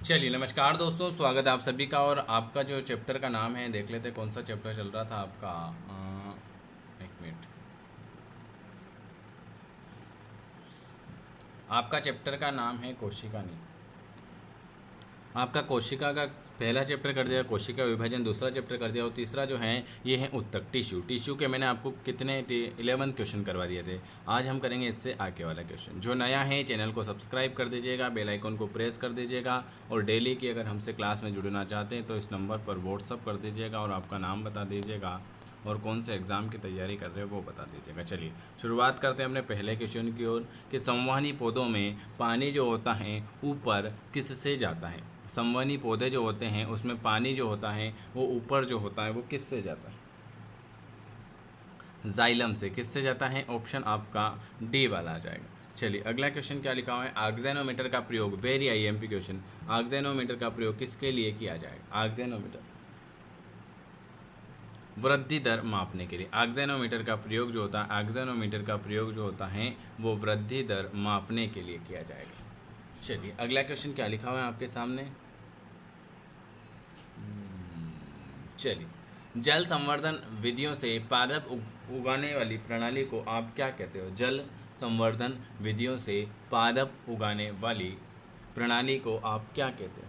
चलिए नमस्कार दोस्तों, स्वागत है आप सभी का। और आपका जो चैप्टर का नाम है, देख लेते हैं कौन सा चैप्टर चल रहा था आपका। एक मिनट। आपका चैप्टर का नाम है कोशिका नी। आपका कोशिका का पहला चैप्टर कर दिया, कोशिका विभाजन। दूसरा चैप्टर कर दिया और तीसरा जो है ये है उत्तक टिश्यू के मैंने आपको कितने 11 क्वेश्चन करवा दिए थे। आज हम करेंगे इससे आगे वाला क्वेश्चन। जो नया है चैनल को सब्सक्राइब कर दीजिएगा, बेल आइकन को प्रेस कर दीजिएगा। और डेली की अगर हमसे क्लास में जुड़ना चाहते हैं तो इस नंबर पर व्हाट्सअप कर दीजिएगा और आपका नाम बता दीजिएगा और कौन से एग्ज़ाम की तैयारी कर रहे हो वो बता दीजिएगा। चलिए शुरुआत करते हैं अपने पहले क्वेश्चन की ओर कि संवहनी पौधों में पानी जो होता है ऊपर किससे जाता है। संवहनी पौधे जो होते हैं उसमें पानी जो होता है वो ऊपर जो होता है वो किससे जाता है? जाइलम से। किससे जाता है? ऑप्शन आपका डी वाला आ जाएगा। चलिए अगला क्वेश्चन क्या लिखा हुआ है। आक्जेनोमीटर का प्रयोग, वेरी आईएमपी क्वेश्चन। आक्जेनोमीटर का प्रयोग किसके लिए किया जाएगा? आक्जेनोमीटर वृद्धि दर मापने के लिए। आक्जेनोमीटर का प्रयोग जो होता है, आक्जेनोमीटर का प्रयोग जो होता है वो वृद्धि दर मापने के लिए किया जाएगा। चलिए अगला क्वेश्चन क्या लिखा हुआ है आपके सामने। चलिए जल संवर्धन विधियों से पादप उगाने वाली प्रणाली को आप क्या कहते हो? जल संवर्धन विधियों से पादप उगाने वाली प्रणाली को आप क्या कहते हो?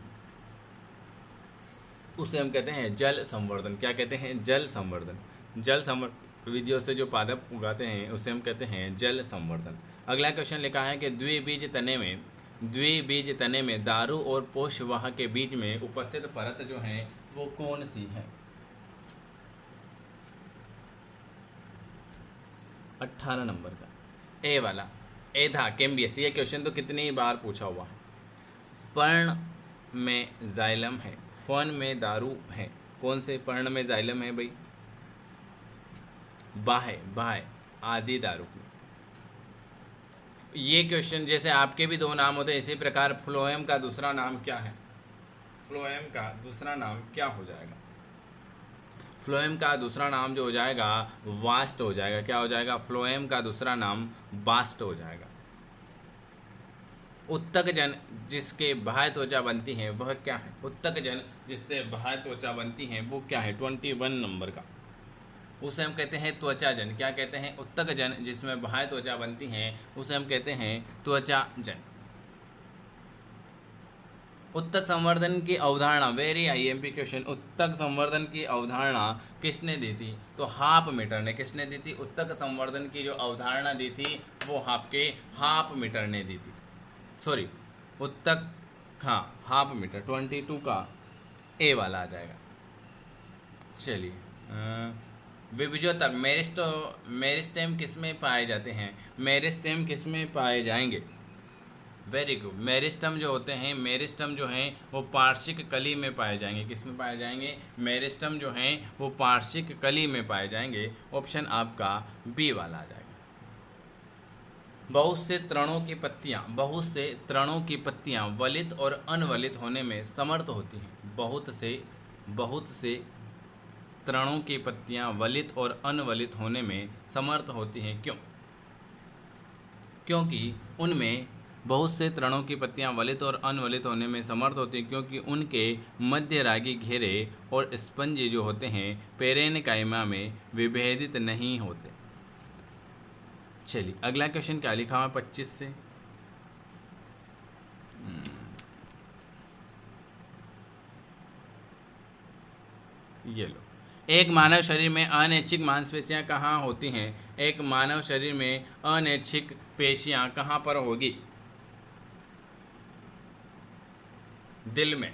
उसे हम कहते हैं जल संवर्धन। क्या कहते हैं? जल संवर्धन। जल संवर्धन विधियों से जो पादप उगाते हैं उसे हम कहते हैं जल संवर्धन। अगला क्वेश्चन लिखा है कि द्विबीज तने में दारू और पोषवाह के बीच में उपस्थित परत जो है वो कौन सी है? 18 नंबर का ए वाला, एधा कैम्बियस। ये क्वेश्चन तो कितनी बार पूछा हुआ है। पर्ण में जाइलम है, फन में दारू है, कौन से पर्ण में जाइलम है भाई? बाह्य बाह्य आदि दारू में। ये क्वेश्चन जैसे आपके भी दो नाम होते हैं इसी प्रकार फ्लोएम का दूसरा नाम क्या है? फ्लोएम का दूसरा नाम क्या हो जाएगा? फ्लोएम का दूसरा नाम जो हो जाएगा वास्ट हो जाएगा। क्या हो जाएगा? फ्लोएम का दूसरा नाम बास्ट हो जाएगा। उत्तक जन जिसके बाह्य त्वचा बनती है वह क्या है? उत्तक जन जिससे बाह्य त्वचा बनती है वो क्या है? 21 नंबर का, उसे हम कहते हैं त्वचा जन। क्या कहते हैं? उत्तक जन जिसमें बाह्य त्वचा बनती है उसे हम कहते हैं त्वचा जन। उत्तक संवर्धन की अवधारणा, वेरी आईएमपी क्वेश्चन। उत्तक संवर्धन की अवधारणा किसने दी थी? तो हाफ मीटर ने। किसने दी थी? उत्तक संवर्धन की जो अवधारणा दी थी वो आपके हाफ मीटर ने दी थी। सॉरी, उत्तक, हाँ हाफ मीटर। 22 का ए वाला आ जाएगा। चलिए विभजोतक मेरिस्टेम किस में पाए जाते हैं? मेरिस्टेम किस में पाए जाएंगे? Very good. मेरिस्टम जो होते हैं, मेरिस्टम जो हैं वो पार्श्विक कली में पाए जाएंगे। किस में पाए जाएंगे? मेरिस्टम जो हैं वो पार्श्विक कली में पाए जाएंगे। ऑप्शन आपका बी वाला आ जाएगा। बहुत से तृणों की पत्तियां वलित और अनवलित होने में समर्थ होती हैं। बहुत से तृणों की पत्तियां वलित और अनवलित होने में समर्थ होती हैं। क्यों? क्योंकि उनमें बहुत से तृणों की पत्तियां वलित और अनवलित होने में समर्थ होती हैं क्योंकि उनके मध्यरागी घेरे और स्पंज जो होते हैं पेरेनकाइमा में विभेदित नहीं होते। चलिए अगला क्वेश्चन क्या लिखा हुआ 25 से। ये लो। एक मानव शरीर में अनैच्छिक मांसपेशियां कहाँ होती हैं? एक मानव शरीर में अनैच्छिक पेशियां कहाँ पर होगी? दिल में।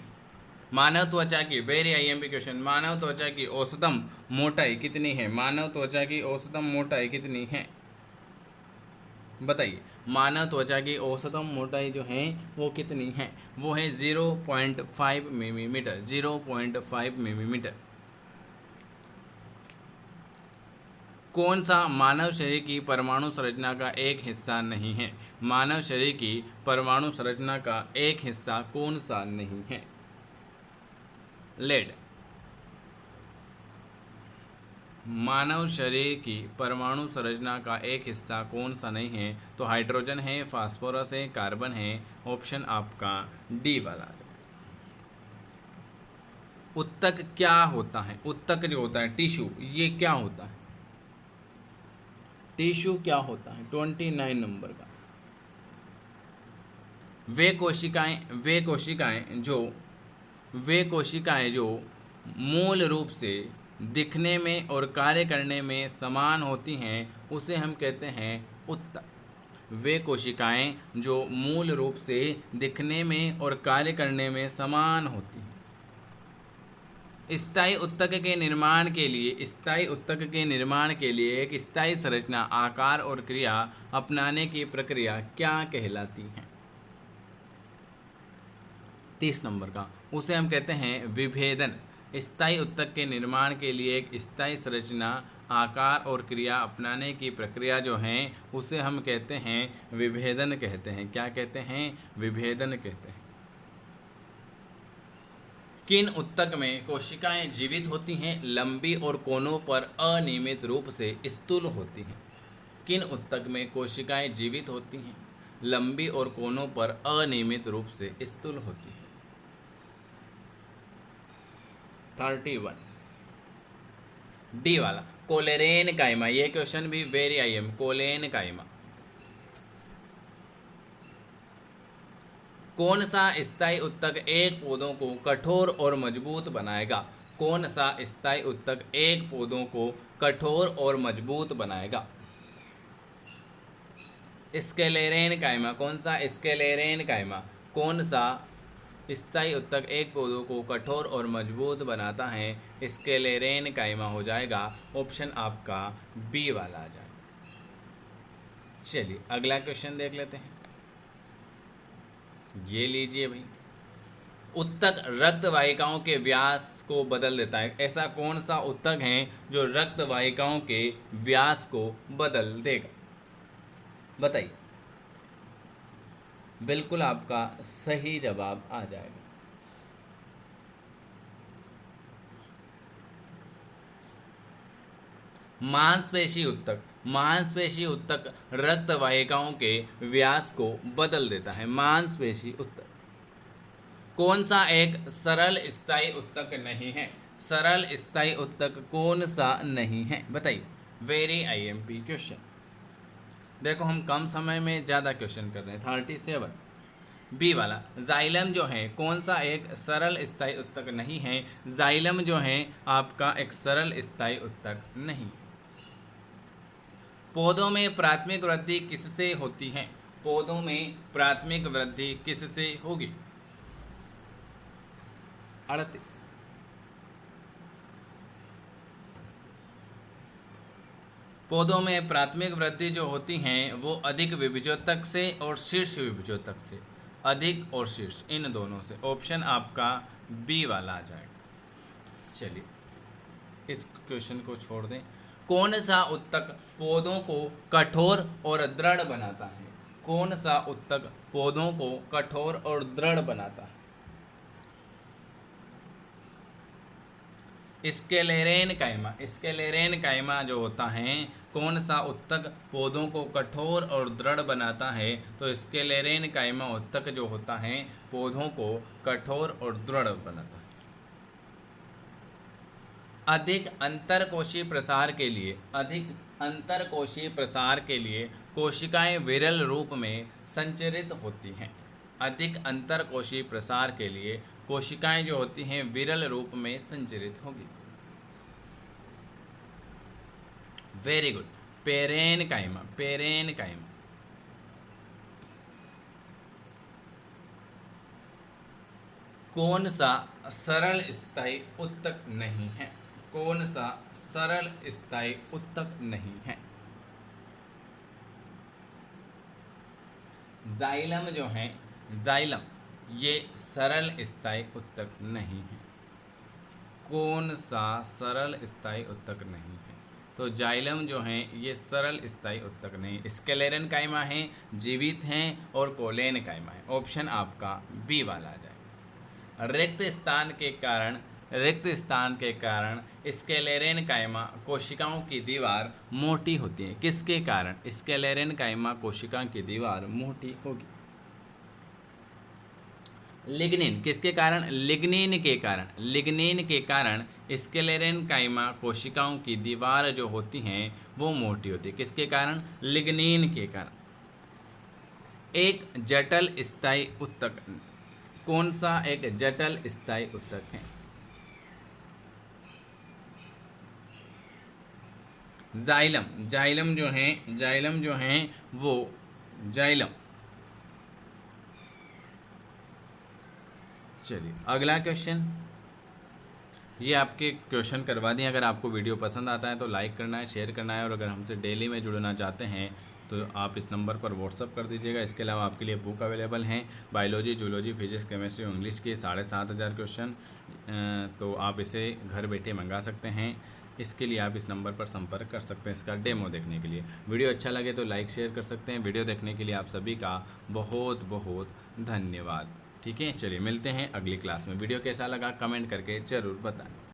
मानव त्वचा की, वेरी आईएमपी क्वेश्चन, मानव त्वचा की औसतम मोटाई कितनी है? मानव त्वचा की औसतम मोटाई कितनी है? बताइए। मानव त्वचा की औसतम मोटाई जो है वो कितनी है? वो है 0.5 मिलीमीटर। 0.5 मिलीमीटर। कौन सा मानव शरीर की परमाणु संरचना का एक हिस्सा नहीं है? मानव शरीर की परमाणु संरचना का एक हिस्सा कौन सा नहीं है? लेड। मानव शरीर की परमाणु संरचना का एक हिस्सा कौन सा नहीं है? तो हाइड्रोजन है, फास्फोरस है, कार्बन है। ऑप्शन आपका डी वाला। उत्तक क्या होता है? उत्तक जो होता है टिश्यू, ये क्या होता है? टिश्यू क्या होता है? 29 नंबर का। वे कोशिकाएं जो मूल रूप से दिखने में और कार्य करने में समान होती हैं उसे हम कहते हैं उत्तक। वे कोशिकाएं जो मूल रूप से दिखने में और कार्य करने में समान होती हैं। स्थायी उत्तक के निर्माण के लिए एक स्थायी संरचना, आकार और क्रिया अपनाने की प्रक्रिया क्या कहलाती है? 30 नंबर का, उसे हम कहते हैं विभेदन। स्थायी उत्तक के निर्माण के लिए एक स्थायी संरचना, आकार और क्रिया अपनाने की प्रक्रिया जो है उसे हम कहते हैं विभेदन कहते हैं। क्या कहते हैं? विभेदन कहते हैं। किन उत्तक में कोशिकाएं जीवित होती हैं, लंबी और कोनों पर अनियमित रूप से स्थूल होती हैं? किन उत्तक में कोशिकाएं जीवित होती हैं, लंबी और कोनों पर अनियमित रूप से स्थूल होती हैं? 31 डी वाला, कोलेरेन काइमा। ये क्वेश्चन भी वेरी IM, कोलेन काइमा। कौन सा स्थायी उत्तक एक पौधों को कठोर और मजबूत बनाएगा? कौन सा स्थायी उत्तक एक पौधों को कठोर और मजबूत बनाएगा? स्क्लेरेन काइमा। कौन सा? स्क्लेरेन काइमा। कौन सा स्थायी उत्तक एक पौधों को कठोर और मजबूत बनाता है? स्क्लेरेन काइमा हो जाएगा। ऑप्शन आपका बी वाला आ जाएगा। चलिए अगला क्वेश्चन देख लेते हैं। ये लीजिए भाई, उत्तक रक्त वाहिकाओं के व्यास को बदल देता है। ऐसा कौन सा उत्तक है जो रक्त वाहिकाओं के व्यास को बदल देगा? बताइए। बिल्कुल आपका सही जवाब आ जाएगा। मांसपेशी उत्तक। मांसपेशी उत्तक रक्त वाहिकाओं के व्यास को बदल देता है। मांसपेशी उत्तक। कौन सा एक सरल स्थायी उत्तक नहीं है? सरल स्थायी उत्तक कौन सा नहीं है? बताइए। Very IMP question. देखो हम कम समय में ज़्यादा क्वेश्चन कर रहे हैं। 37 बी वाला, जाइलम जो है कौन सा एक सरल स्थायी उत्तक नहीं है? जाइलम जो है आपका एक सरल स्थायी उत्तक नहीं। पौधों में प्राथमिक वृद्धि किससे होती है? पौधों में प्राथमिक वृद्धि किससे होगी? 38 पौधों में प्राथमिक वृद्धि जो होती हैं वो अधिक विभजोतक से और शीर्ष विभजोतक से। अधिक और शीर्ष इन दोनों से। ऑप्शन आपका बी वाला आ जाएगा। चलिए इस क्वेश्चन को छोड़ दें। कौन सा उत्तक पौधों को कठोर और दृढ़ बनाता है? कौन सा उत्तक पौधों को कठोर और दृढ़ बनाता है? स्क्लेरेन काइमा। स्क्लेरेन काइमा जो होता है कौन सा उत्तक पौधों को कठोर और दृढ़ बनाता है? तो स्क्लेरेन काइमा उत्तक जो होता है पौधों को कठोर और दृढ़ बनाता है। अधिक अंतरकोशीय प्रसार के लिए कोशिकाएं विरल रूप में संचरित होती हैं। अधिक अंतरकोशीय प्रसार के लिए कोशिकाएं जो होती हैं विरल रूप में संचरित होगी। Very good. Parenchyma. Parenchyma. कौन सा सरल स्थायी उत्तक नहीं है? कौन सा सरल स्थायी उत्तक नहीं है? जाइलम जो है, जाइलम ये सरल स्थायी उत्तक नहीं है। कौन सा सरल स्थायी उत्तक नहीं है? तो जाइलम जो है ये सरल स्थायी उत्तक नहीं। स्क्लेरेन काइमा है, जीवित हैं और कोलेन काइमा है। ऑप्शन आपका बी वाला आ जाएगा। रिक्त स्थान के कारण स्क्लेरेन काइमा कोशिकाओं की दीवार मोटी होती है। किसके कारण स्क्लेरेन काइमा कोशिका की दीवार मोटी होगी? लिग्निन किसके कारण? लिग्निन के कारण। लिग्निन के कारण स्क्लेरेनकाइमा कोशिकाओं की दीवार जो होती हैं वो मोटी होती है। किसके कारण? लिग्निन के कारण। एक जटिल स्थायी ऊतक, कौन सा एक जटिल स्थायी ऊतक है? जाइलम। जाइलम जो है, जाइलम जो है वो जाइलम। चलिए अगला क्वेश्चन, ये आपके क्वेश्चन करवा दिए। अगर आपको वीडियो पसंद आता है तो लाइक करना है, शेयर करना है, और अगर हमसे डेली में जुड़ना चाहते हैं तो आप इस नंबर पर व्हाट्सअप कर दीजिएगा। इसके अलावा आपके लिए बुक अवेलेबल हैं, biology, zoology, physics, chemistry, English के 7,500 क्वेश्चन, तो आप इसे घर बैठे मंगा सकते हैं। इसके लिए आप इस नंबर पर संपर्क कर सकते हैं इसका डेमो देखने के लिए। वीडियो अच्छा लगे तो लाइक शेयर कर सकते हैं। वीडियो देखने के लिए आप सभी का बहुत बहुत धन्यवाद। ठीक है, चलिए मिलते हैं अगली क्लास में। वीडियो कैसा लगा कमेंट करके ज़रूर बताएं।